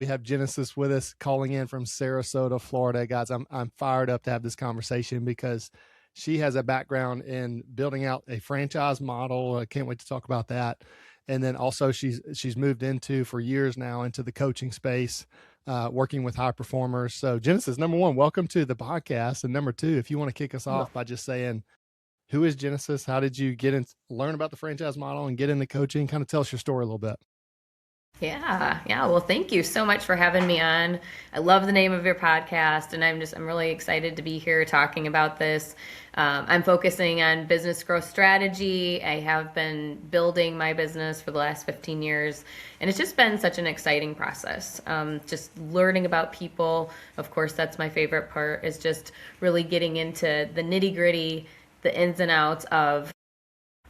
to have Genesis with us, calling in from Sarasota, Florida. Guys, I'm fired up to have this conversation because she has a background in building out a franchise model. I can't wait to talk about that. And then also she's moved into for years now into the coaching space, working with high performers. So Genesis, number one, welcome to the podcast. And number two, if you want to kick us off by just saying, who is Genesis? How did you get in, learn about the franchise model and get into coaching? Kind of tell us your story a little bit. Yeah. Well, thank you so much for having me on. I love the name of your podcast, and I'm really excited to be here talking about this. I'm focusing on business growth strategy. I have been building my business for the last 15 years, and it's just been such an exciting process. Just learning about people. Of course, that's my favorite part, is just really getting into the nitty-gritty, the ins and outs of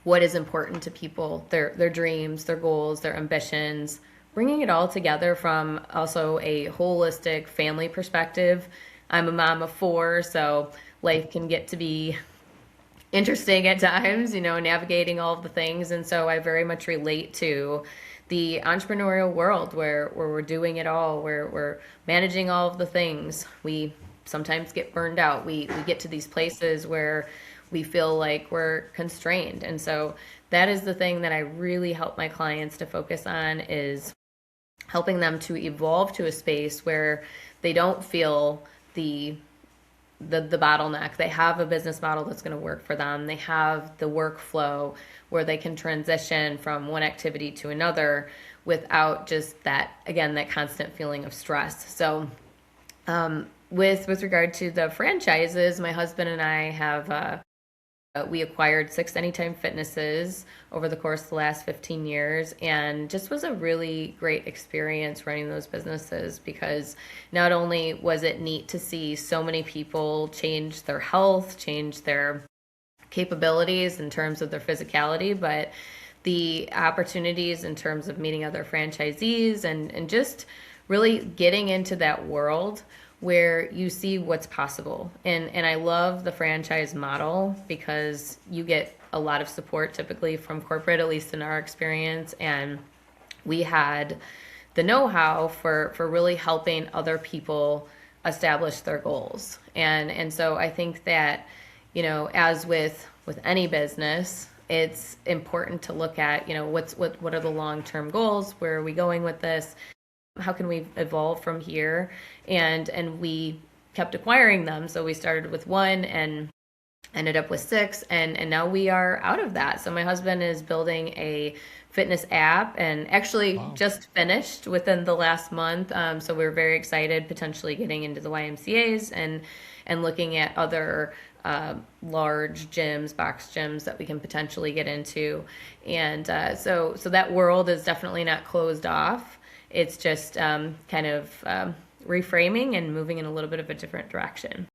what is important to people, their dreams, their goals, their ambitions, bringing it all together from also a holistic family perspective. I'm a mom of 4, so life can get to be interesting at times, navigating all of the things. And so I very much relate to the entrepreneurial world where we're doing it all, where we're managing all of the things. We sometimes get burned out. We get to these places where we feel like we're constrained. And so that is the thing that I really help my clients to focus on, is helping them to evolve to a space where they don't feel the bottleneck. They have a business model that's going to work for them. They have the workflow where they can transition from one activity to another without just that constant feeling of stress. So with regard to the franchises, my husband and I have we acquired 6 Anytime Fitnesses over the course of the last 15 years, and just was a really great experience running those businesses, because not only was it neat to see so many people change their health, change their capabilities in terms of their physicality, but the opportunities in terms of meeting other franchisees and just really getting into that world where you see what's possible. And I love the franchise model because you get a lot of support typically from corporate, at least in our experience. And we had the know-how for really helping other people establish their goals. And so I think that, as with any business, it's important to look at, what are the long-term goals? Where are we going with this? How can we evolve from here? And we kept acquiring them. So we started with 1 and ended up with 6. And now we are out of that. So my husband is building a fitness app, and actually just finished within the last month. So we're very excited, potentially getting into the YMCAs and looking at other large gyms, box gyms that we can potentially get into. And so that world is definitely not closed off. It's just kind of reframing and moving in a little bit of a different direction.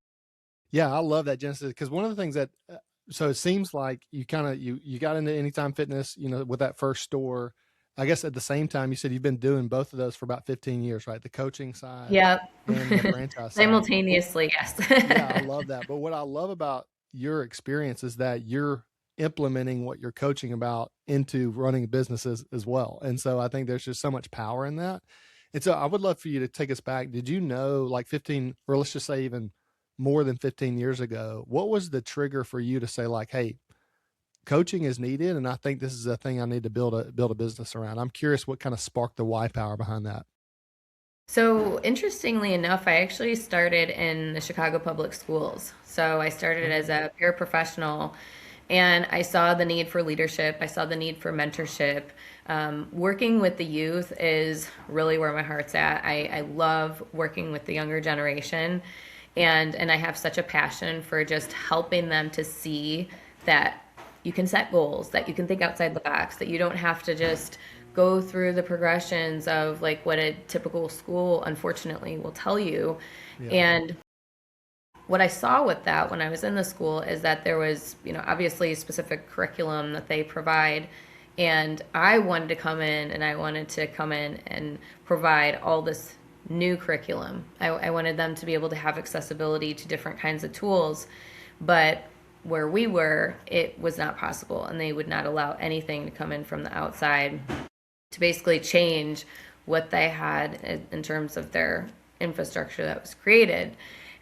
Yeah, I love that, Genesis, because one of the things that, so it seems like you kind of, you got into Anytime Fitness, with that first store. I guess at the same time, you said you've been doing both of those for about 15 years, right? The coaching side and the franchise side. Simultaneously, yes. Yeah, I love that. But what I love about your experience is that you're implementing what you're coaching about into running businesses as well. And so I think there's just so much power in that. And so I would love for you to take us back. Did you know, like 15, or let's just say even more than 15 years ago, what was the trigger for you to say, like, hey, coaching is needed, and I think this is a thing I need to build a business around? I'm curious what kind of sparked the why power behind that. So interestingly enough, I actually started in the Chicago public schools. So I started as a paraprofessional, and I saw the need for leadership. I saw the need for mentorship. Working with the youth is really where my heart's at. I love working with the younger generation, and I have such a passion for just helping them to see that you can set goals, that you can think outside the box, that you don't have to just go through the progressions of like what a typical school unfortunately will tell you. Yeah. And what I saw with that when I was in the school is that there was, obviously a specific curriculum that they provide. And I wanted to come in and provide all this new curriculum. I wanted them to be able to have accessibility to different kinds of tools. But where we were, it was not possible. And they would not allow anything to come in from the outside to basically change what they had in terms of their infrastructure that was created.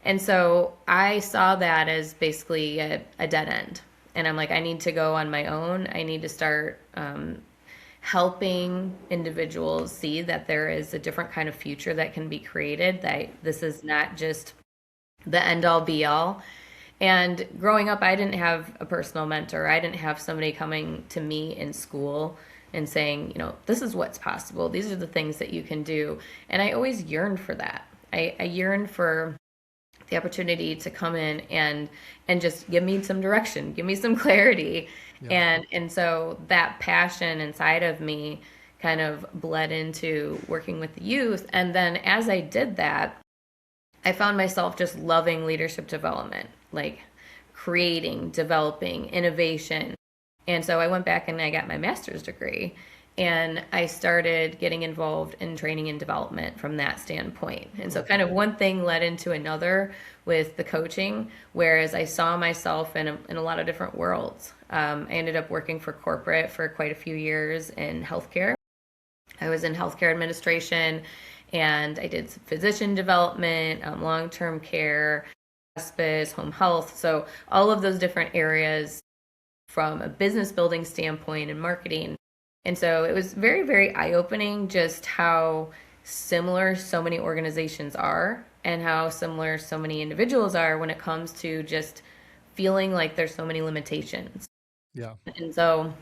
And so I saw that as basically a dead end. And I'm like, I need to go on my own. I need to start helping individuals see that there is a different kind of future that can be created, that this is not just the end all be all. And growing up, I didn't have a personal mentor. I didn't have somebody coming to me in school and saying, this is what's possible. These are the things that you can do. And I always yearned for that. I yearned for the opportunity to come in and just give me some direction, give me some clarity. Yeah. And so that passion inside of me kind of bled into working with the youth. And then as I did that, I found myself just loving leadership development, like creating, developing, innovation. And so I went back and I got my master's degree, and I started getting involved in training and development from that standpoint. And so kind of one thing led into another with the coaching, whereas I saw myself in a lot of different worlds. I ended up working for corporate for quite a few years in healthcare. I was in healthcare administration, and I did some physician development, long-term care, hospice, home health. So all of those different areas from a business building standpoint and marketing. And so it was very, very eye-opening just how similar so many organizations are and how similar so many individuals are when it comes to just feeling like there's so many limitations. Yeah. And so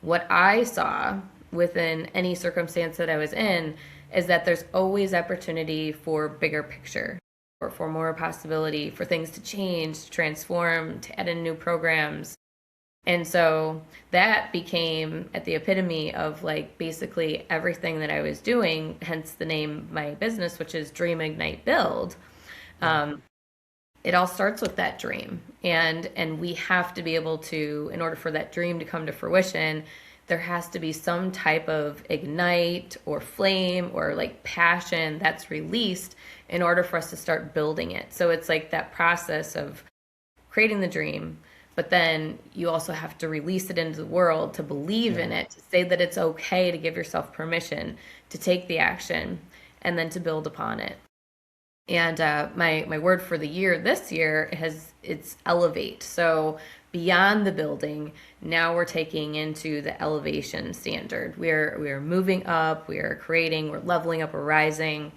what I saw within any circumstance that I was in is that there's always opportunity for bigger picture, or for more possibility for things to change, to transform, to add in new programs. And so that became at the epitome of like basically everything that I was doing, hence the name of my business, which is Dream, Ignite, Build. It all starts with that dream. And we have to be able to, in order for that dream to come to fruition, there has to be some type of ignite or flame or like passion that's released in order for us to start building it. So it's like that process of creating the dream, but then you also have to release it into the world to believe in it, to say that it's okay, to give yourself permission to take the action and then to build upon it. And my word for the year this year it's elevate. So beyond the building, now we're taking into the elevation standard. We're moving up, we are creating, we're leveling up, we're rising.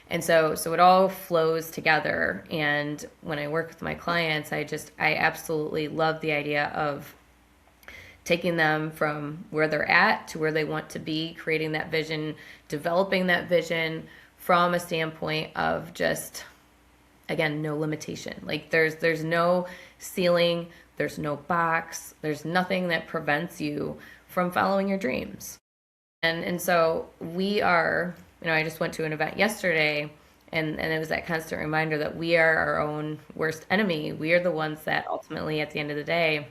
And so it all flows together. And when I work with my clients, I absolutely love the idea of taking them from where they're at to where they want to be, creating that vision, developing that vision from a standpoint of just, again, no limitation. Like there's no ceiling, there's no box, there's nothing that prevents you from following your dreams. And so we are, I just went to an event yesterday, and it was that constant reminder that we are our own worst enemy. We are the ones that ultimately, at the end of the day,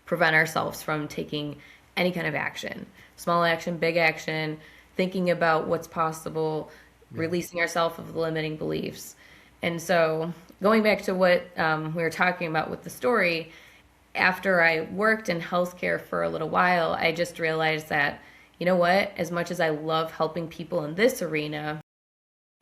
prevent ourselves from taking any kind of action, small action, big action, thinking about what's possible, releasing ourselves of the limiting beliefs. And so going back to what we were talking about with the story, after I worked in healthcare for a little while, I just realized that, you know what, as much as I love helping people in this arena,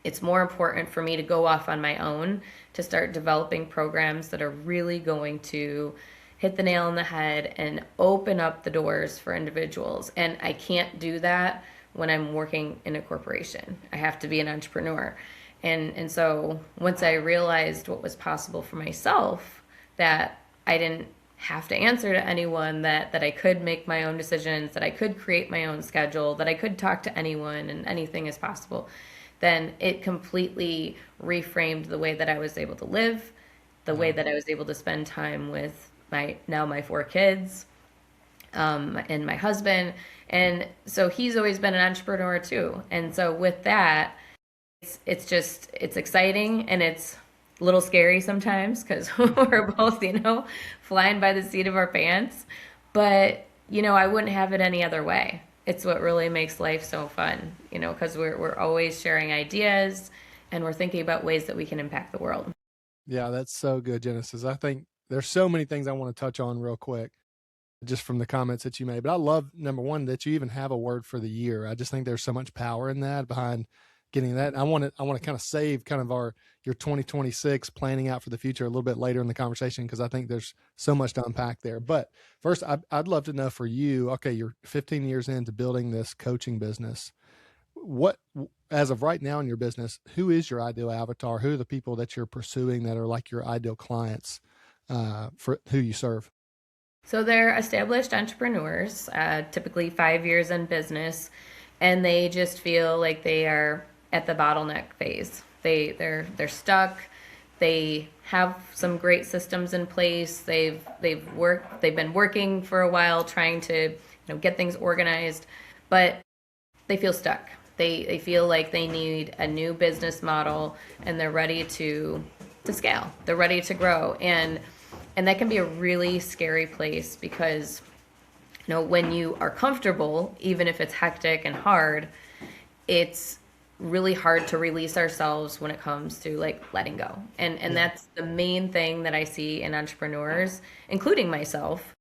it's more important for me to go off on my own to start developing programs that are really going to hit the nail on the head and open up the doors for individuals. And I can't do that when I'm working in a corporation. I have to be an entrepreneur. And so once I realized what was possible for myself, that I didn't have to answer to anyone, that I could make my own decisions, that I could create my own schedule, that I could talk to anyone and anything is possible, then it completely reframed the way that I was able to live, the way that I was able to spend time with my 4 kids, and my husband. And so he's always been an entrepreneur too. And so with that, it's exciting, and it's a little scary sometimes because we're both, flying by the seat of our pants. But, I wouldn't have it any other way. It's what really makes life so fun, because we're always sharing ideas and we're thinking about ways that we can impact the world. Yeah, that's so good, Genesis. I think there's so many things I want to touch on real quick. just from the comments that you made. But I love, number one, that you even have a word for the year. I just think there's so much power in that, behind getting that. And I want to kind of save kind of your 2026 planning out for the future a little bit later in the conversation, because I think there's so much to unpack there. But first, I'd love to know for you, okay, you're 15 years into building this coaching business. What, as of right now in your business, who is your ideal avatar? Who are the people that you're pursuing that are like your ideal clients for who you serve? So they're established entrepreneurs, typically 5 years in business, and they just feel like they are at the bottleneck phase. They're stuck. They have some great systems in place. They've been working for a while trying to get things organized, but they feel stuck. They feel like they need a new business model, and they're ready to scale. They're ready to grow, and that can be a really scary place, because when you are comfortable, even if it's hectic and hard, it's really hard to release ourselves when it comes to like letting go. And that's the main thing that I see in entrepreneurs, including myself.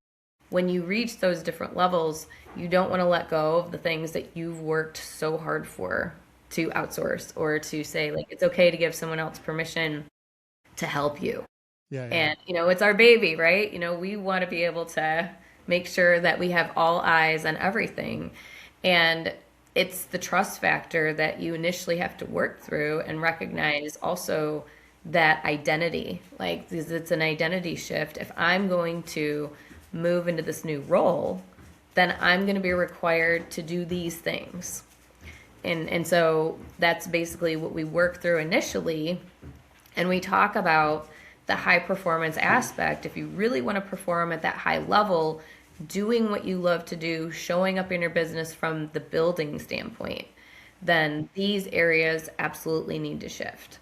When you reach those different levels, you don't want to let go of the things that you've worked so hard for to outsource, or to say like it's okay to give someone else permission to help you. Yeah. And it's our baby, right? We want to be able to make sure that we have all eyes on everything. And it's the trust factor that you initially have to work through and recognize also that identity. Like, it's an identity shift. If I'm going to move into this new role, then I'm going to be required to do these things. And so that's basically what we work through initially. And we talk about the high performance aspect. If you really want to perform at that high level, doing what you love to do, showing up in your business from the building standpoint, then these areas absolutely need to shift.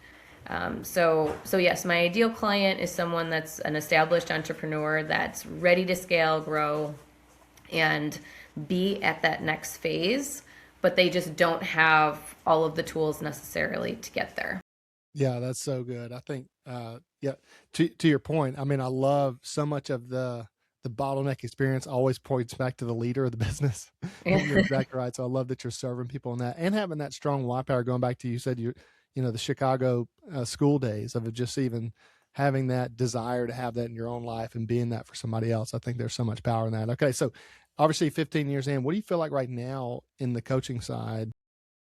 So yes, my ideal client is someone that's an established entrepreneur that's ready to scale, grow, and be at that next phase, but they just don't have all of the tools necessarily to get there. Yeah, that's so good. I think, yeah, to your point, I mean, I love so much of the bottleneck experience always points back to the leader of the business. You're exactly right. So I love that you're serving people in that, and having that strong why power. Going back to, you said the Chicago school days of just even having that desire to have that in your own life and being that for somebody else. I think there's so much power in that. Okay, so obviously 15 years in, what do you feel like right now in the coaching side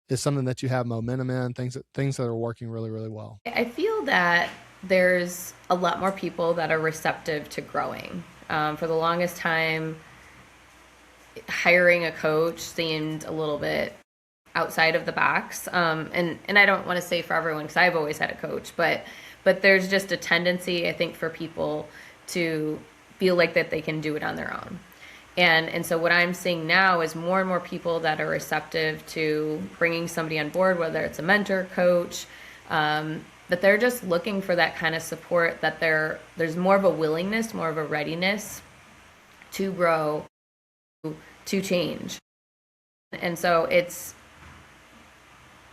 is something that you have momentum in, things that are working really, really well? I feel that there's a lot more people that are receptive to growing. For the longest time, hiring a coach seemed a little bit outside of the box. And I don't want to say for everyone, because I've always had a coach, but there's just a tendency, I think, for people to feel like that they can do it on their own. And so what I'm seeing now is more and more people that are receptive to bringing somebody on board, whether it's a mentor, coach, but they're just looking for that kind of support, that there's more of a willingness, more of a readiness to grow, to change. And so it's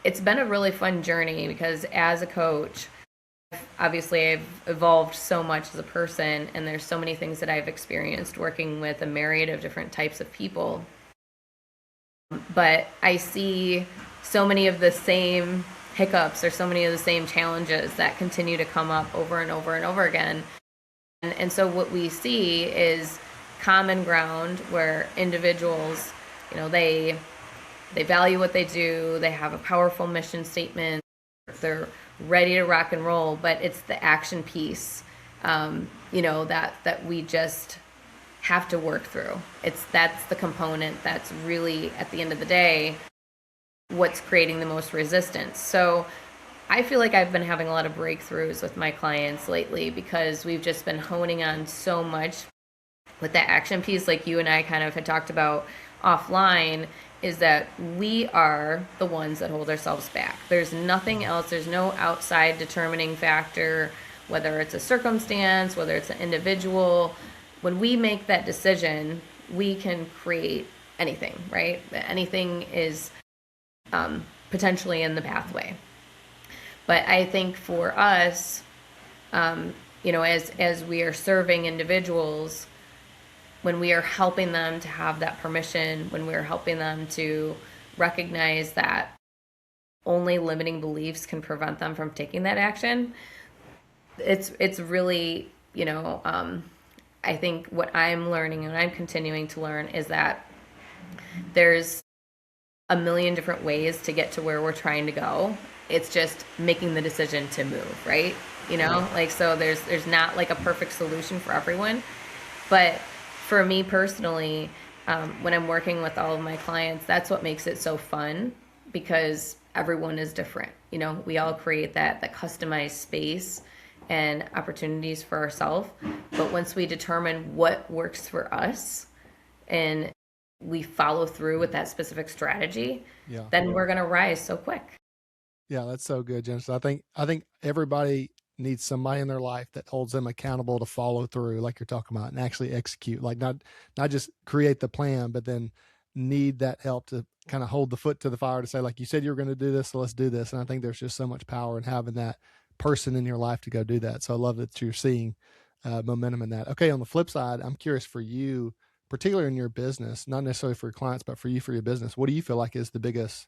been a really fun journey, because as a coach, obviously I've evolved so much as a person, and there's so many things that I've experienced working with a myriad of different types of people. But I see so many of the same hiccups, or so many of the same challenges that continue to come up over and over and over again. And so what we see is common ground, where individuals, they value what they do, they have a powerful mission statement, they're ready to rock and roll, but it's the action piece, that we just have to work through. That's the component that's really, at the end of the day, what's creating the most resistance. So I feel like I've been having a lot of breakthroughs with my clients lately, because we've just been honing on so much with that action piece, like you and I kind of had talked about offline, is that we are the ones that hold ourselves back. There's nothing else. There's no outside determining factor, whether it's a circumstance, whether it's an individual. When we make that decision, we can create anything, right? Anything is potentially in the pathway. But I think for us, as we are serving individuals, when we are helping them to have that permission, when we're helping them to recognize that only limiting beliefs can prevent them from taking that action, it's really, I think what I'm learning and I'm continuing to learn is that there's a million different ways to get to where we're trying to go. It's just making the decision to move, right? Like, so there's not like a perfect solution for everyone. But for me personally, when I'm working with all of my clients, that's what makes it so fun, because everyone is different. We all create that customized space and opportunities for ourselves. But once we determine what works for us and we follow through with that specific strategy, then we're going to rise so quick. Yeah, that's so good, Genesis. I think everybody needs somebody in their life that holds them accountable to follow through, like you're talking about, and actually execute. Like not just create the plan, but then need that help to kind of hold the foot to the fire to say, like you said, you're going to do this, so let's do this. And I think there's just so much power in having that person in your life to go do that. So I love that you're seeing momentum in that. Okay, on the flip side, I'm curious for you, particularly in your business, not necessarily for your clients, but for you, for your business, what do you feel like is the biggest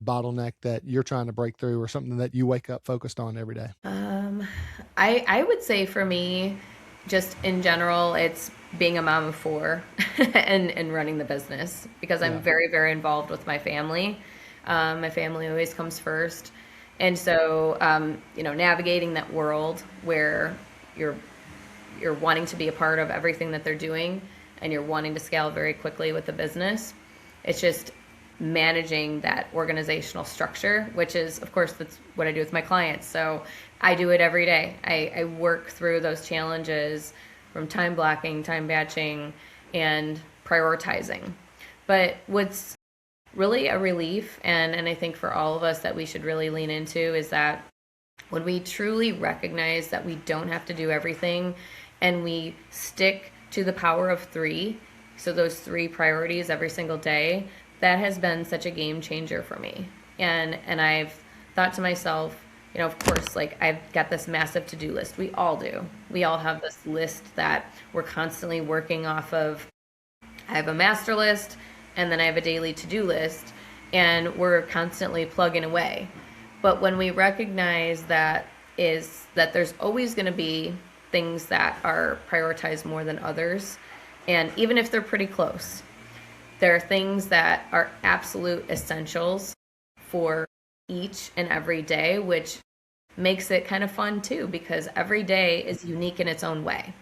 bottleneck that you're trying to break through, or something that you wake up focused on every day? I would say for me, just in general, it's being a mom of four and running the business, because I'm very, very involved with my family. My family always comes first. And so, navigating that world where you're wanting to be a part of everything that they're doing and you're wanting to scale very quickly with the business, it's just managing that organizational structure, which is, of course, that's what I do with my clients. So I do it every day. I work through those challenges from time blocking, time batching, and prioritizing. But what's really a relief, and I think for all of us that we should really lean into, is that when we truly recognize that we don't have to do everything and we stick to the power of three, so those three priorities every single day, that has been such a game changer for me. And I've thought to myself, of course, like, I've got this massive to-do list. We all do. We all have this list that we're constantly working off of. I have a master list, and then I have a daily to-do list, and we're constantly plugging away. But when we recognize that there's always going to be things that are prioritized more than others, and even if they're pretty close, there are things that are absolute essentials for each and every day, which makes it kind of fun too, because every day is unique in its own way.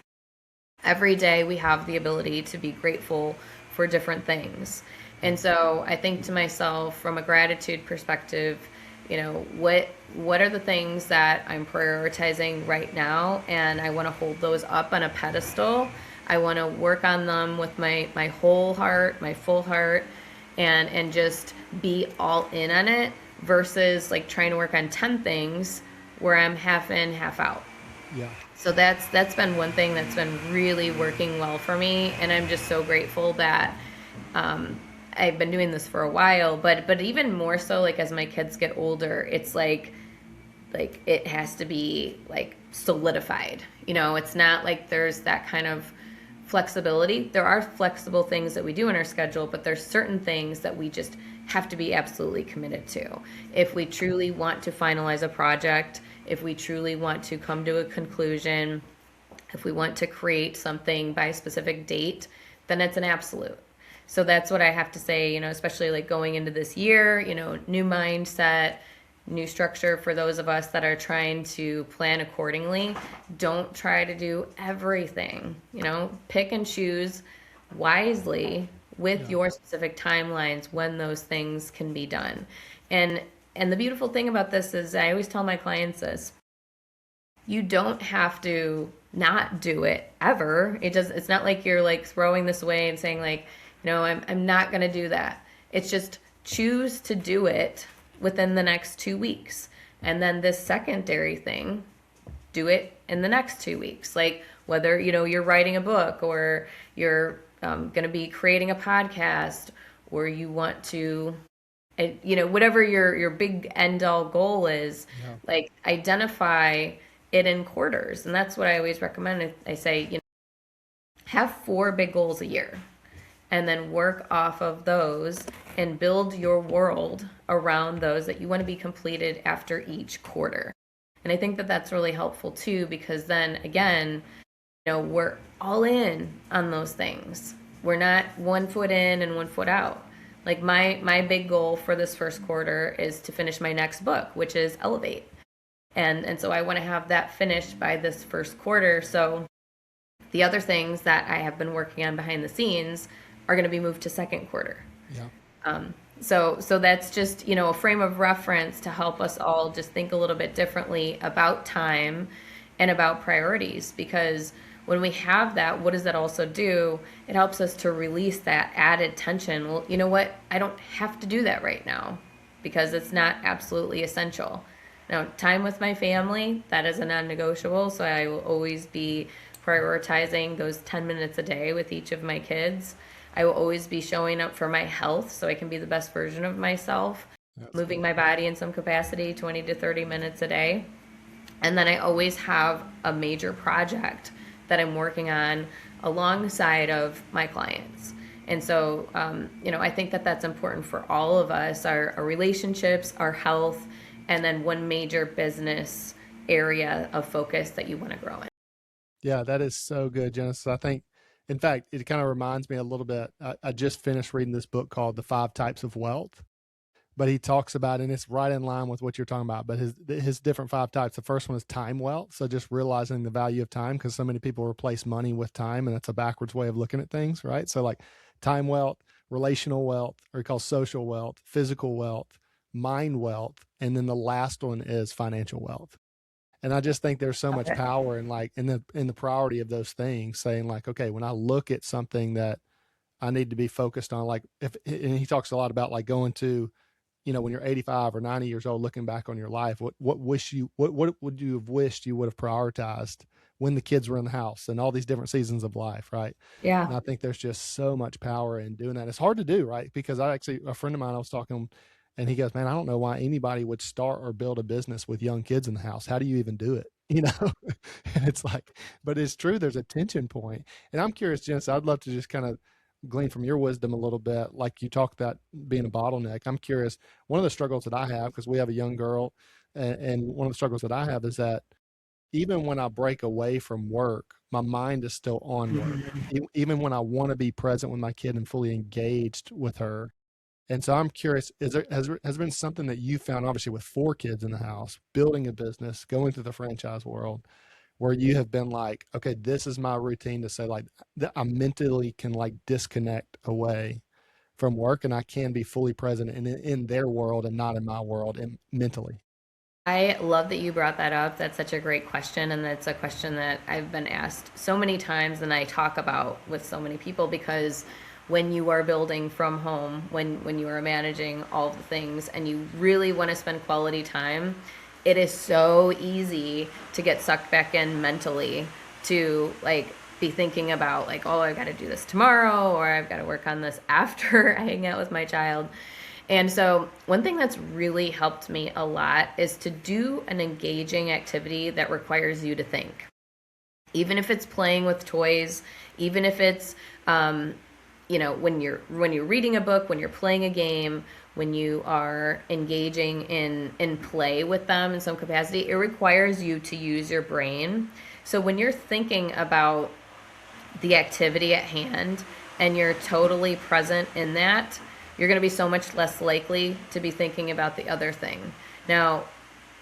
Every day we have the ability to be grateful for different things. And so I think to myself, from a gratitude perspective, what are the things that I'm prioritizing right now? And I want to hold those up on a pedestal. I want to work on them with my whole heart, my full heart, and just be all in on it, versus like trying to work on 10 things where I'm half in, half out. Yeah. So that's been one thing that's been really working well for me, and I'm just so grateful that I've been doing this for a while, but even more so, like, as my kids get older, it's like it has to be like solidified. It's not like there's that kind of flexibility. There are flexible things that we do in our schedule, but there's certain things that we just have to be absolutely committed to. If we truly want to finalize a project, if we truly want to come to a conclusion, if we want to create something by a specific date, then it's an absolute. So that's what I have to say, especially like going into this year, new mindset, new structure for those of us that are trying to plan accordingly. Don't try to do everything, pick and choose wisely with your specific timelines when those things can be done. And the beautiful thing about this is, I always tell my clients this: you don't have to not do it ever. It's not like you're like throwing this away and saying like, I'm not going to do that. It's just choose to do it within the next 2 weeks. And then this secondary thing, do it in the next 2 weeks. Like, whether, you're writing a book, or you're going to be creating a podcast, or you want to, whatever your big end all goal is, like, identify it in quarters. And that's what I always recommend. I say, have 4 big goals a year and then work off of those and build your world around those that you want to be completed after each quarter. And I think that that's really helpful too, because then again, we're all in on those things. We're not 1 foot in and 1 foot out. Like my big goal for this first quarter is to finish my next book, which is Elevate. And so I want to have that finished by this first quarter. So the other things that I have been working on behind the scenes are going to be moved to second quarter. Yeah. So that's just, a frame of reference to help us all just think a little bit differently about time and about priorities, because when we have that, what does that also do? It helps us to release that added tension. Well, you know what? I don't have to do that right now because it's not absolutely essential. Now, time with my family, that is a non-negotiable, so I will always be prioritizing those 10 minutes a day with each of my kids. I will always be showing up for my health so I can be the best version of myself, moving my body in some capacity 20 to 30 minutes a day. And then I always have a major project that I'm working on alongside of my clients. And so, I think that that's important for all of us, our relationships, our health, and then one major business area of focus that you want to grow in. Yeah, that is so good, Genesis. I think, in fact, it kind of reminds me a little bit. I just finished reading this book called The 5 Types of Wealth, but he talks about, and it's right in line with what you're talking about, but his different 5 types. The first one is time wealth. So just realizing the value of time, because so many people replace money with time, and that's a backwards way of looking at things, right? So like time wealth, relational wealth, or he calls social wealth, physical wealth, mind wealth, and then the last one is financial wealth. And I just think there's so much power in in the priority of those things, saying like, okay, when I look at something that I need to be focused on, like and he talks a lot about like going to, when you're 85 or 90 years old, looking back on your life, what would you have wished you would have prioritized when the kids were in the house and all these different seasons of life, right? Yeah. And I think there's just so much power in doing that. It's hard to do, right? Because a friend of mine, I was talking, and he goes, man, I don't know why anybody would start or build a business with young kids in the house. How do you even do it? And it's like, but it's true. There's a tension point. And I'm curious, Jens, I'd love to just kind of glean from your wisdom a little bit. Like you talked about being a bottleneck. I'm curious, one of the struggles that I have, because we have a young girl, and one of the struggles that I have is that even when I break away from work, my mind is still on work. Even when I want to be present with my kid and fully engaged with her. And so I'm curious, has there been something that you found, obviously with 4 kids in the house, building a business, going through the franchise world, where you have been like, okay, this is my routine to say like that I mentally can like disconnect away from work and I can be fully present in their world and not in my world and mentally. I love that you brought that up. That's such a great question. And that's a question that I've been asked so many times and I talk about with so many people, because when you are building from home, when you are managing all of the things and you really want to spend quality time, it is so easy to get sucked back in mentally to like be thinking about like, oh, I've got to do this tomorrow, or I've got to work on this after I hang out with my child. And so one thing that's really helped me a lot is to do an engaging activity that requires you to think. Even if it's playing with toys, even if it's, when you're reading a book, when you're playing a game, when you are engaging in play with them in some capacity, it requires you to use your brain. So when you're thinking about the activity at hand and you're totally present in that, you're going to be so much less likely to be thinking about the other thing. Now,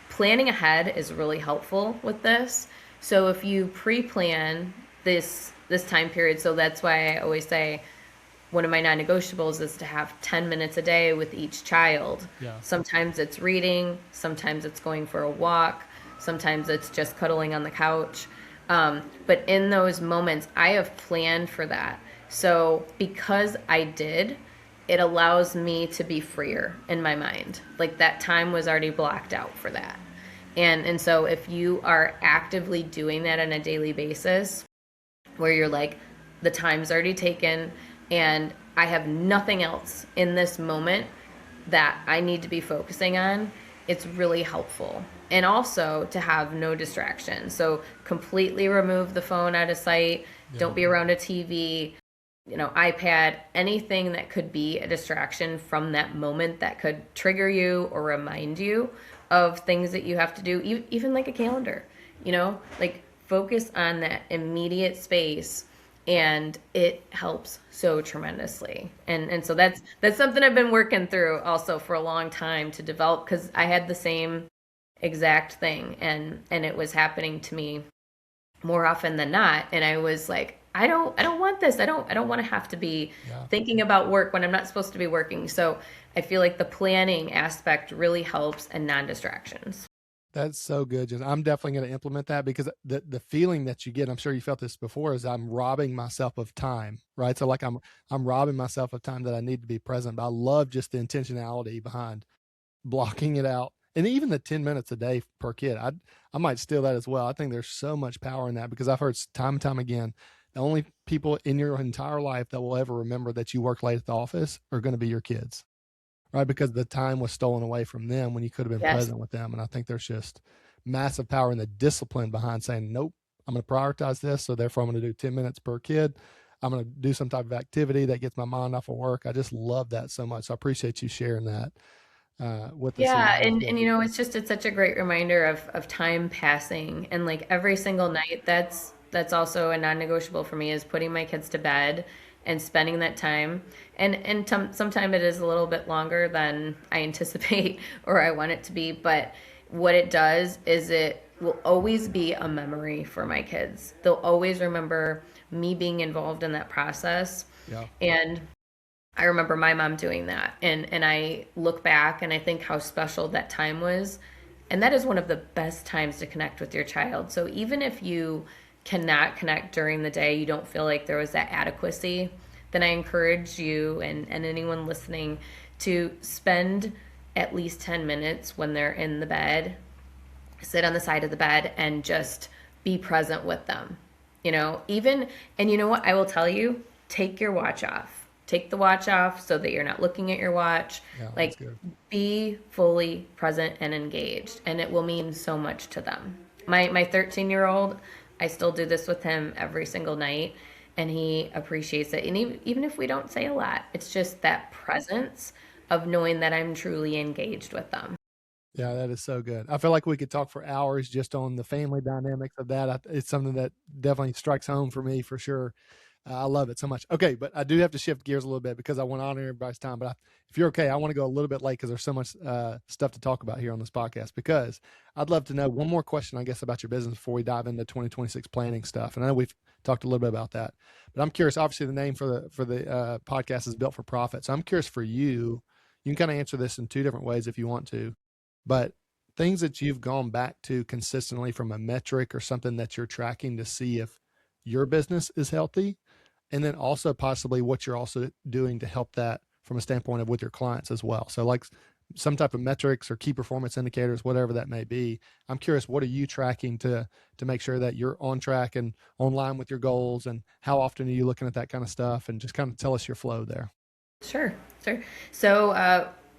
planning ahead is really helpful with this. So if you pre-plan this time period, so that's why I always say one of my non-negotiables is to have 10 minutes a day with each child. Yeah. Sometimes it's reading, sometimes it's going for a walk, sometimes it's just cuddling on the couch. But in those moments, I have planned for that. So because I did, it allows me to be freer in my mind. Like that time was already blocked out for that. And so if you are actively doing that on a daily basis, where you're like, the time's already taken and I have nothing else in this moment that I need to be focusing on, it's really helpful. And also to have no distractions. So completely remove the phone out of sight. Yeah. Don't be around a TV, iPad, anything that could be a distraction from that moment that could trigger you or remind you of things that you have to do, even like a calendar, like focus on that immediate space, and it helps so tremendously. And so that's something I've been working through also for a long time to develop, because I had the same exact thing, and it was happening to me more often than not, and I was like, I don't want this. I don't want to have to be Yeah. thinking about work when I'm not supposed to be working. So I feel like the planning aspect really helps, and non-distractions. That's so good. Just I'm definitely going to implement that, because the feeling that you get, I'm sure you felt this before, is I'm robbing myself of time, right? So like I'm robbing myself of time that I need to be present. But I love just the intentionality behind blocking it out. And even the 10 minutes a day per kid, I might steal that as well. I think there's so much power in that, because I've heard time and time again, the only people in your entire life that will ever remember that you worked late at the office are going to be your kids, right? Because the time was stolen away from them when you could have been Yes. present with them. And I think there's just massive power in the discipline behind saying, nope, I'm going to prioritize this. So therefore I'm going to do 10 minutes per kid. I'm going to do some type of activity that gets my mind off of work. I just love that so much. So I appreciate you sharing that with us here. Yeah, That was and good. it's such a great reminder of time passing, and like every single night, that's also a non-negotiable for me, is putting my kids to bed and spending that time. And sometimes it is a little bit longer than I anticipate or I want it to be, but what it does is it will always be a memory for my kids. They'll always remember me being involved in that process. Yeah. And I remember my mom doing that, and I look back and I think how special that time was. And that is one of the best times to connect with your child. So even if you cannot connect during the day, you don't feel like there was that adequacy, then I encourage you and anyone listening to spend at least 10 minutes when they're in the bed, sit on the side of the bed and just be present with them. Even, and you know what, I will tell you, take your watch off. Take the watch off so that you're not looking at your watch. Yeah. That's Like, good. be fully present and engaged, and it will mean so much to them. My 13-year-old, I still do this with him every single night, and he appreciates it. And even if we don't say a lot, it's just that presence of knowing that I'm truly engaged with them. Yeah, that is so good. I feel like we could talk for hours just on the family dynamics of that. It's something that definitely strikes home for me for sure. I love it so much. Okay, but I do have to shift gears a little bit because I want to honor everybody's time. But if you're okay, I want to go a little bit late because there's so much stuff to talk about here on this podcast. Because I'd love to know one more question, I guess, about your business before we dive into 2026 planning stuff. And I know we've talked a little bit about that, but I'm curious. Obviously, the name for the podcast is Built for Profit. So I'm curious for you. You can kind of answer this in two different ways if you want to, but things that you've gone back to consistently from a metric or something that you're tracking to see if your business is healthy, and then also possibly what you're also doing to help that from a standpoint of with your clients as well. So like some type of metrics or key performance indicators, whatever that may be. I'm curious, what are you tracking to make sure that you're on track and on line with your goals, and how often are you looking at that kind of stuff, and just kind of tell us your flow there. Sure, sure. So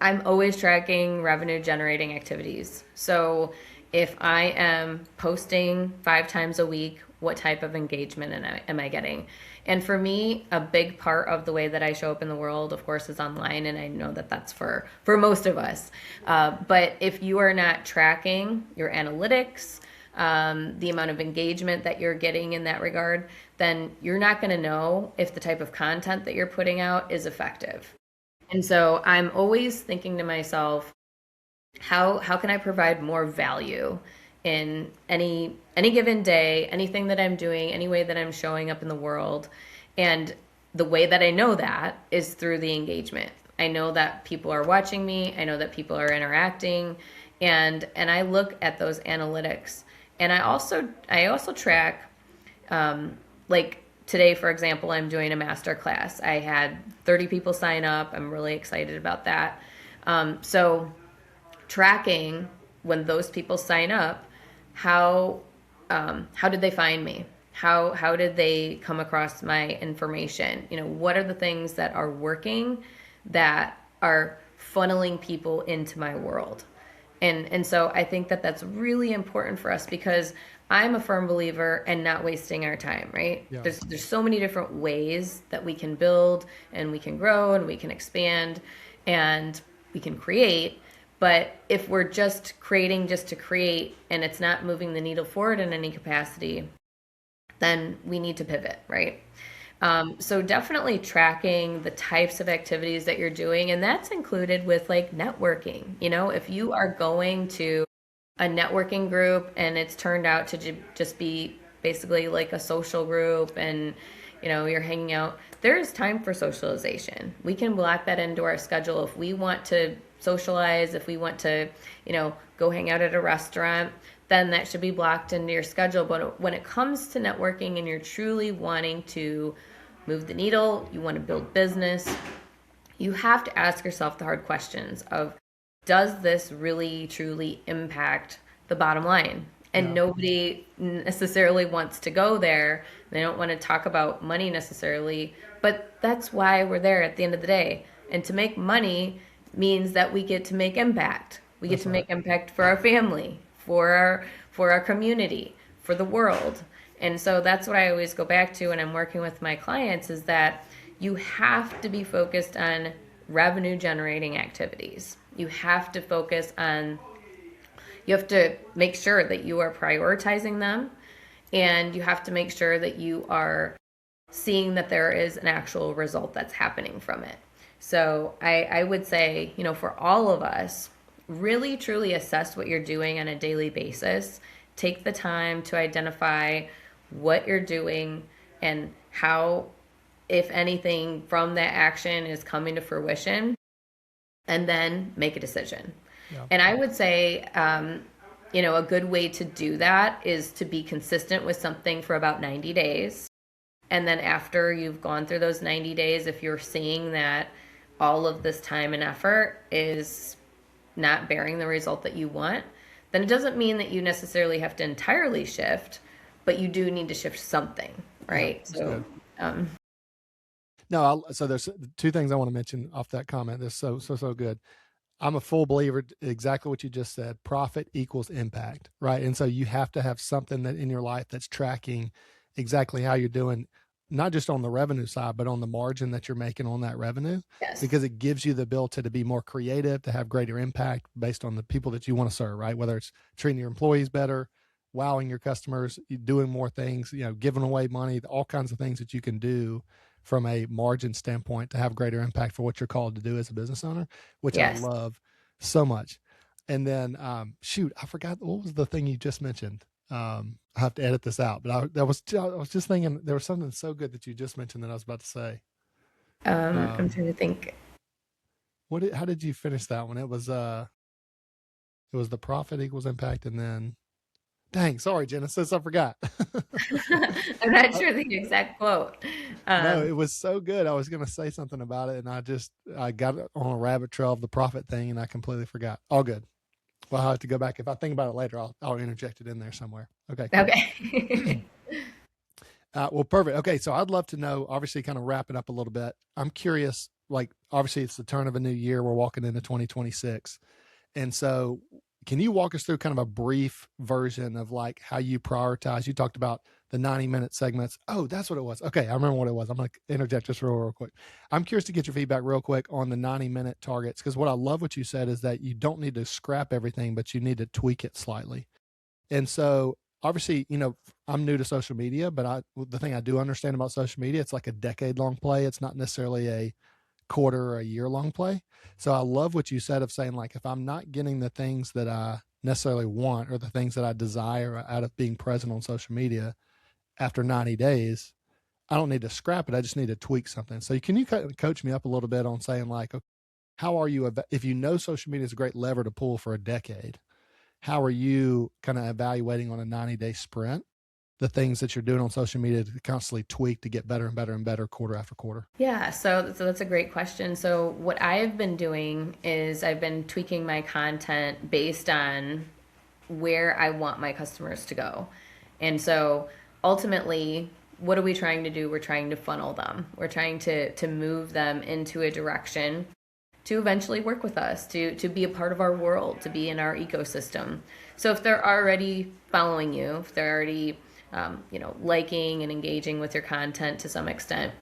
I'm always tracking revenue generating activities. So if I am posting 5 times a week, what type of engagement am I getting? And for me, a big part of the way that I show up in the world, of course, is online. And I know that that's for most of us. But if you are not tracking your analytics, the amount of engagement that you're getting in that regard, then you're not going to know if the type of content that you're putting out is effective. And so I'm always thinking to myself, how can I provide more value in any given day, anything that I'm doing, any way that I'm showing up in the world. And the way that I know that is through the engagement. I know that people are watching me, I know that people are interacting, and I look at those analytics. And I also track, like today, for example, I'm doing a master class. I had 30 people sign up. I'm really excited about that. So tracking when those people sign up, how did they find me? How did they come across my information? What are the things that are working, that are funneling people into my world? And so I think that that's really important for us, because I'm a firm believer in not wasting our time, right? Yeah. There's so many different ways that we can build and we can grow and we can expand and we can create. But if we're just creating just to create and it's not moving the needle forward in any capacity, then we need to pivot, right? So definitely tracking the types of activities that you're doing, and that's included with like networking. If you are going to a networking group and it's turned out to just be basically like a social group and you're hanging out, there is time for socialization. We can block that into our schedule if we want to socialize, if we want to go hang out at a restaurant, then that should be blocked into your schedule. But when it comes to networking and you're truly wanting to move the needle, you want to build business, you have to ask yourself the hard questions of, does this really truly impact the bottom line? And nobody necessarily wants to go there. They don't want to talk about money necessarily, but that's why we're there at the end of the day. And to make money means that we get to make impact. We get to make impact for our family, for our community, for the world. And so that's what I always go back to when I'm working with my clients, is that you have to be focused on revenue generating activities. You have to make sure that you are prioritizing them, and you have to make sure that you are seeing that there is an actual result that's happening from it. So I would say, for all of us, really truly assess what you're doing on a daily basis. Take the time to identify what you're doing and how, if anything, from that action is coming to fruition, and then make a decision. Yeah. And I would say, a good way to do that is to be consistent with something for about 90 days. And then after you've gone through those 90 days, if you're seeing that all of this time and effort is not bearing the result that you want, then it doesn't mean that you necessarily have to entirely shift, but you do need to shift something, right? Yeah, so, so there's two things I want to mention off that comment. That's so good. I'm a full believer, exactly what you just said. Profit equals impact, right? And so you have to have something that in your life that's tracking exactly how you're doing, not just on the revenue side, but on the margin that you're making on that revenue. Yes. Because it gives you the ability to be more creative, to have greater impact based on the people that you want to serve, right? Whether it's treating your employees better, wowing your customers, doing more things, giving away money, all kinds of things that you can do from a margin standpoint to have greater impact for what you're called to do as a business owner, which I love so much. And then, I forgot, what was the thing you just mentioned? I have to edit this out, but I was just thinking there was something so good that you just mentioned that I was about to say. I'm trying to think. How did you finish that one? It was the profit equals impact, and then, dang, sorry, Genesis, I forgot. I'm not sure the exact quote. No, it was so good. I was going to say something about it, and I got on a rabbit trail of the profit thing, and I completely forgot. All good. Well, I'll have to go back. If I think about it later, I'll interject it in there somewhere. Okay. Cool. Okay. Well, perfect. Okay, so I'd love to know, obviously kind of wrap it up a little bit. I'm curious, like, obviously it's the turn of a new year. We're walking into 2026. And so can you walk us through kind of a brief version of like how you prioritize? You talked about the 90-minute segments. Oh, that's what it was. Okay, I remember what it was. I'm going to interject just real quick. I'm curious to get your feedback real quick on the 90-minute targets, because what I love what you said is that you don't need to scrap everything, but you need to tweak it slightly. And so obviously, I'm new to social media, but the thing I do understand about social media, it's like a decade-long play. It's not necessarily a quarter or a year-long play. So I love what you said of saying, like, if I'm not getting the things that I necessarily want or the things that I desire out of being present on social media after 90 days, I don't need to scrap it. I just need to tweak something. So can you coach me up a little bit on saying, like, how are you, if social media is a great lever to pull for a decade, how are you kind of evaluating on a 90-day sprint the things that you're doing on social media to constantly tweak to get better and better and better quarter after quarter? Yeah, so that's a great question. So what I have been doing is I've been tweaking my content based on where I want my customers to go. And so ultimately, what are we trying to do? We're trying to funnel them. We're trying to move them into a direction to eventually work with us, to be a part of our world, to be in our ecosystem. So if they're already following you, if they're already liking and engaging with your content to some extent,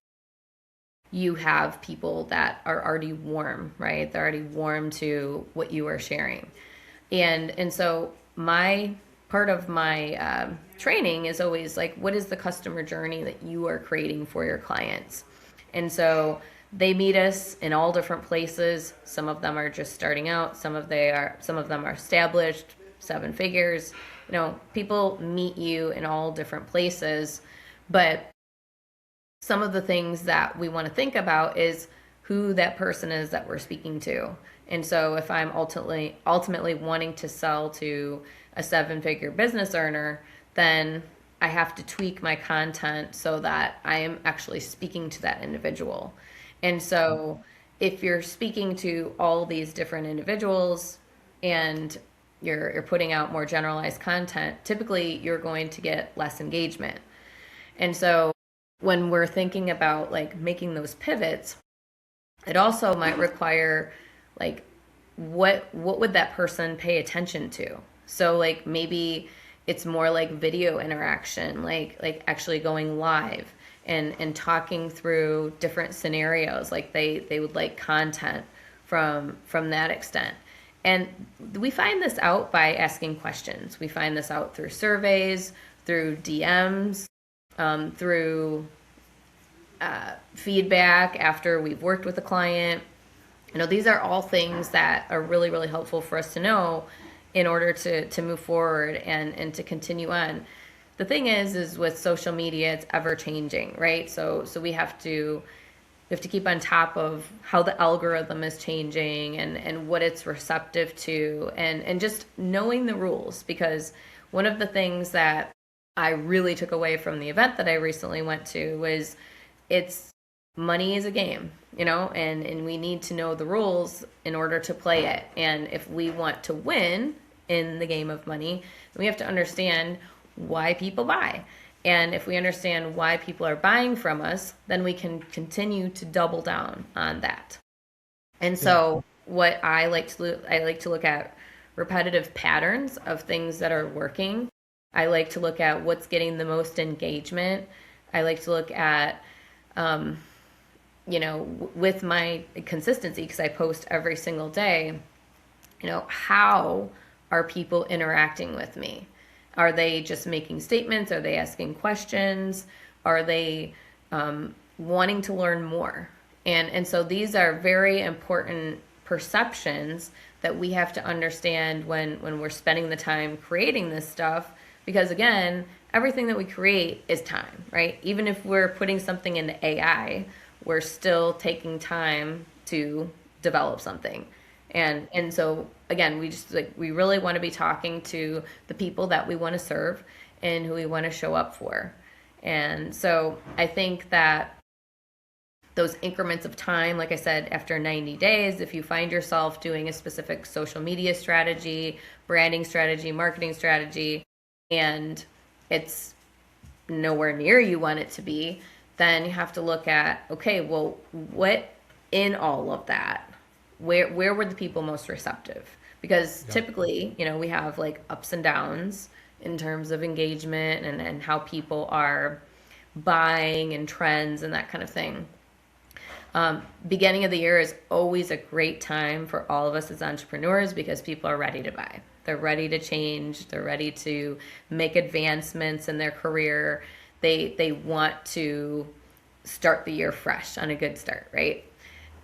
you have people that are already warm, right? They're already warm to what you are sharing. And so my part of my training is always like, what is the customer journey that you are creating for your clients? And so they meet us in all different places. Some of them are just starting out. Some of them are established, seven figures. People meet you in all different places, but some of the things that we want to think about is who that person is that we're speaking to. And so if I'm ultimately wanting to sell to a seven-figure business earner, then I have to tweak my content so that I am actually speaking to that individual. And so if you're speaking to all these different individuals and you're putting out more generalized content, typically you're going to get less engagement. And so when we're thinking about like making those pivots, it also might require like what would that person pay attention to? So like maybe it's more like video interaction, like actually going live and talking through different scenarios. Like they would like content from that extent. And we find this out by asking questions. We find this out through surveys, through DMs, through feedback after we've worked with a client. These are all things that are really, really helpful for us to know in order to move forward and to continue on. The thing is with social media, it's ever changing, right? So we have to keep on top of how the algorithm is changing and what it's receptive to and just knowing the rules. Because one of the things that I really took away from the event that I recently went to was money is a game, and we need to know the rules in order to play it. And if we want to win in the game of money, we have to understand why people buy. And if we understand why people are buying from us, then we can continue to double down on that. And so what I like to look at repetitive patterns of things that are working. I like to look at what's getting the most engagement. I like to look at with my consistency, because I post every single day, how are people interacting with me? Are they just making statements? Are they asking questions? Are they wanting to learn more? And so these are very important perceptions that we have to understand when we're spending the time creating this stuff. Because again, everything that we create is time, right? Even if we're putting something into AI, we're still taking time to develop something. And so again, we really want to be talking to the people that we want to serve and who we want to show up for. And so I think that those increments of time, like I said, after 90 days, if you find yourself doing a specific social media strategy, branding strategy, marketing strategy, and it's nowhere near you want it to be, then you have to look at, okay, well, what in all of that, where were the people most receptive? Because typically, we have like ups and downs in terms of engagement and how people are buying and trends and that kind of thing. Beginning of the year is always a great time for all of us as entrepreneurs because people are ready to buy. They're ready to change. They're ready to make advancements in their career. They want to start the year fresh on a good start, right?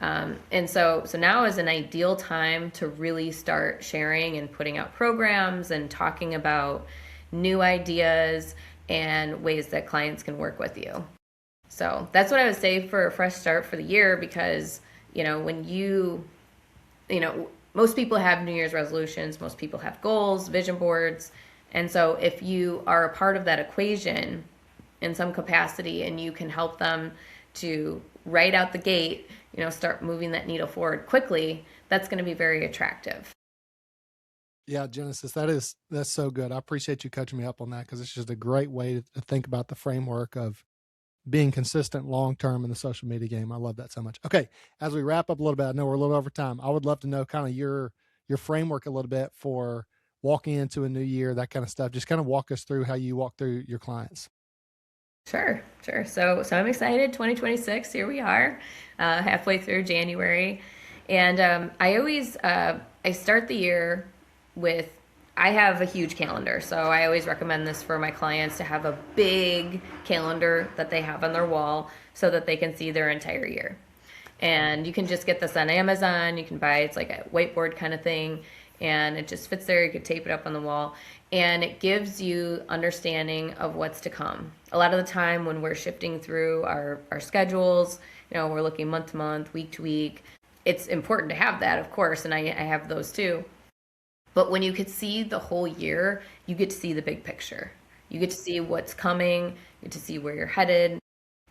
And so now is an ideal time to really start sharing and putting out programs and talking about new ideas and ways that clients can work with you. So that's what I would say for a fresh start for the year, because, when most people have New Year's resolutions, most people have goals, vision boards. And so if you are a part of that equation in some capacity and you can help them to right out the gate, start moving that needle forward quickly, that's going to be very attractive. Yeah, Genesis, that's so good. I appreciate you catching me up on that, because it's just a great way to think about the framework of being consistent long-term in the social media game. I love that so much. Okay. As we wrap up a little bit, I know we're a little over time. I would love to know kind of your framework a little bit for walking into a new year, that kind of stuff. Just kind of walk us through how you walk through your clients. Sure, sure. So I'm excited. 2026, here we are, halfway through January, and I start the year with. I have a huge calendar, so I always recommend this for my clients to have a big calendar that they have on their wall so that they can see their entire year. And you can just get this on Amazon. You can buy it's like a whiteboard kind of thing, and it just fits there. You could tape it up on the wall, and it gives you understanding of what's to come. A lot of the time when we're shifting through our schedules, we're looking month to month, week to week. It's important to have that, of course, and I have those too. But when you could see the whole year, you get to see the big picture. You get to see what's coming, you get to see where you're headed.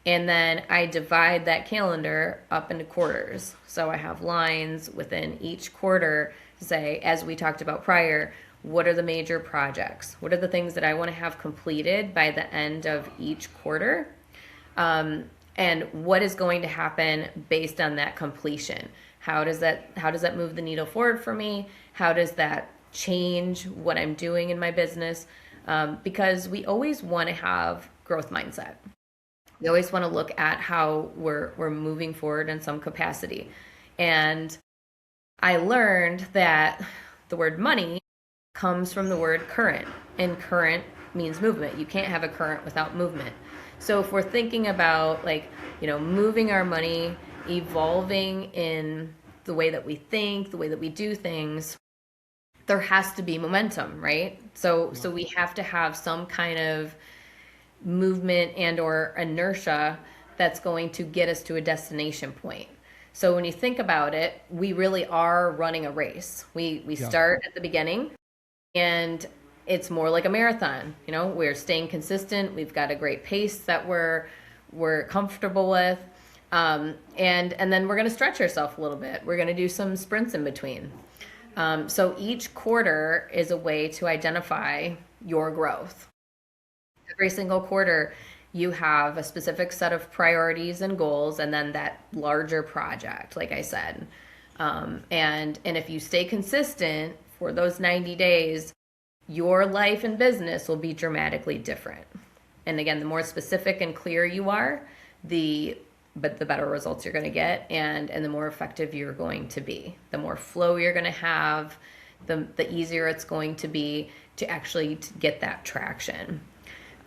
And then I divide that calendar up into quarters. So I have lines within each quarter to say, as we talked about prior, what are the major projects? What are the things that I want to have completed by the end of each quarter? And what is going to happen based on that completion? How does that move the needle forward for me? How does that change what I'm doing in my business? Because we always want to have growth mindset. We always want to look at how we're moving forward in some capacity. And I learned that the word money comes from the word current, and current means movement. You can't have a current without movement. So if we're thinking about moving our money, evolving in the way that we think, the way that we do things, there has to be momentum, right? So we have to have some kind of movement and or inertia that's going to get us to a destination point. So when you think about it, we really are running a race. We start at the beginning, and it's more like a marathon. We're staying consistent. We've got a great pace that we're comfortable with. And then we're going to stretch ourselves a little bit. We're going to do some sprints in between. So each quarter is a way to identify your growth. Every single quarter, you have a specific set of priorities and goals, and then that larger project, like I said. And if you stay consistent for those 90 days, your life and business will be dramatically different. And again, the more specific and clear you are, the better results you're going to get, and the more effective you're going to be. The more flow you're going to have, the easier it's going to be to actually get that traction.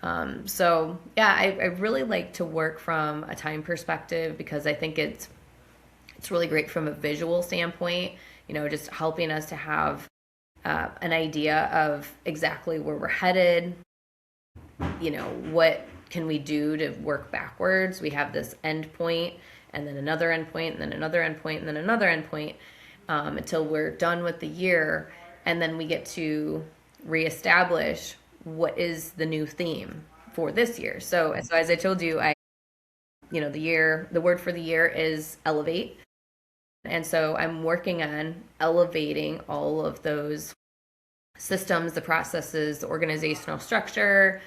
I really like to work from a time perspective because I think it's really great from a visual standpoint, just helping us to have an idea of exactly where we're headed, what can we do to work backwards. We have this end point, and then another end point, and then another end point, and then another end point, until we're done with the year, and then we get to reestablish what is the new theme for this year. So as I told you, the word for the year is elevate. And so I'm working on elevating all of those systems, the processes, the organizational structure.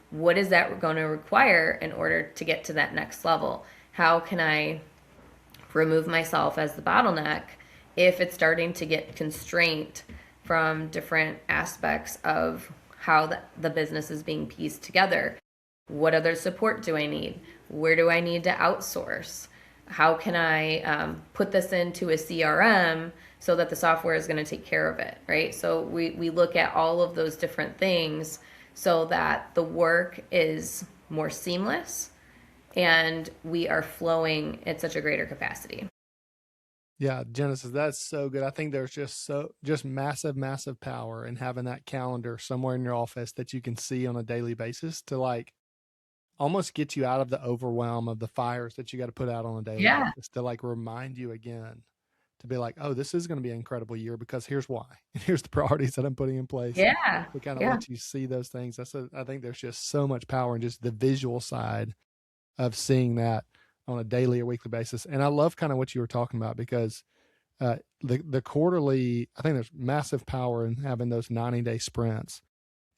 What is that going to require in order to get to that next level? How can I remove myself as the bottleneck if it's starting to get constraint from different aspects of how the business is being pieced together? What other support do I need? Where do I need to outsource? How can I put this into a CRM so that the software is going to take care of it, right? So we look at all of those different things so that the work is more seamless and we are flowing at such a greater capacity. Yeah, Genesis, that's so good. I think there's just massive, massive power in having that calendar somewhere in your office that you can see on a daily basis to almost get you out of the overwhelm of the fires that you got to put out on a daily basis to remind you again to be like, oh, this is going to be an incredible year because here's why. And here's the priorities that I'm putting in place. Yeah. To kind of let you see those things. I think there's just so much power in just the visual side of seeing that on a daily or weekly basis. And I love kind of what you were talking about because the quarterly, I think there's massive power in having those 90-day sprints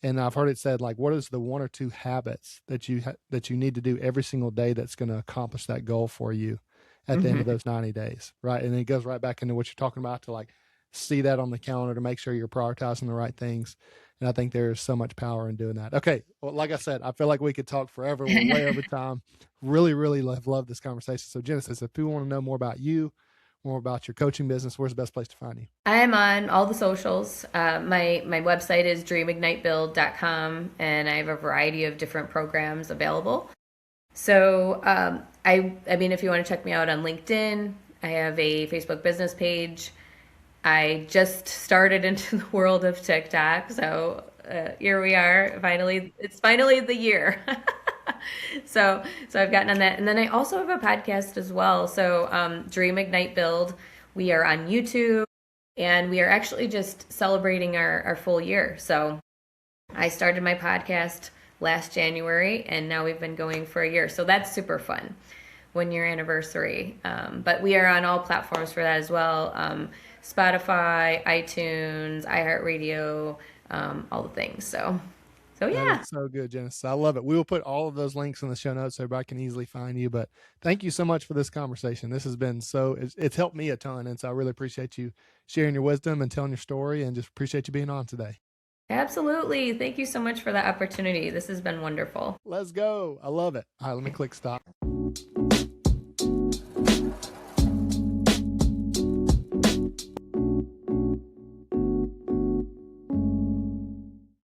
And I've heard it said, like, what is the one or two habits that you need to do every single day that's going to accomplish that goal for you at the end of those 90 days, right? And it goes right back into what you're talking about, to like see that on the calendar to make sure you're prioritizing the right things. And I think there's so much power in doing that. Okay. Well, like I said, I feel like we could talk forever. We're way over time. Really, really love this conversation. So Genesis, if people want to know more about you, more about your coaching business, where's the best place to find you? I am on all the socials. My website is dreamignitebuild.com, and I have a variety of different programs available. So I mean, if you want to check me out on LinkedIn, I have a Facebook business page. I just started into the world of TikTok, so here we are. Finally, it's finally the year. So I've gotten on that, and then I also have a podcast as well. So Dream Ignite Build. We are on YouTube, and we are actually just celebrating our full year. So I started my podcast last January, and now we've been going for a year. So that's super fun. 1 year anniversary. But we are on all platforms for that as well. Spotify, iTunes, iHeartRadio, all the things. So yeah. That is so good, Genesis. I love it. We will put all of those links in the show notes so everybody can easily find you. But thank you so much for this conversation. This has been it's helped me a ton. And so I really appreciate you sharing your wisdom and telling your story, and just appreciate you being on today. Absolutely. Thank you so much for the opportunity. This has been wonderful. Let's go. I love it. All right, let me click stop.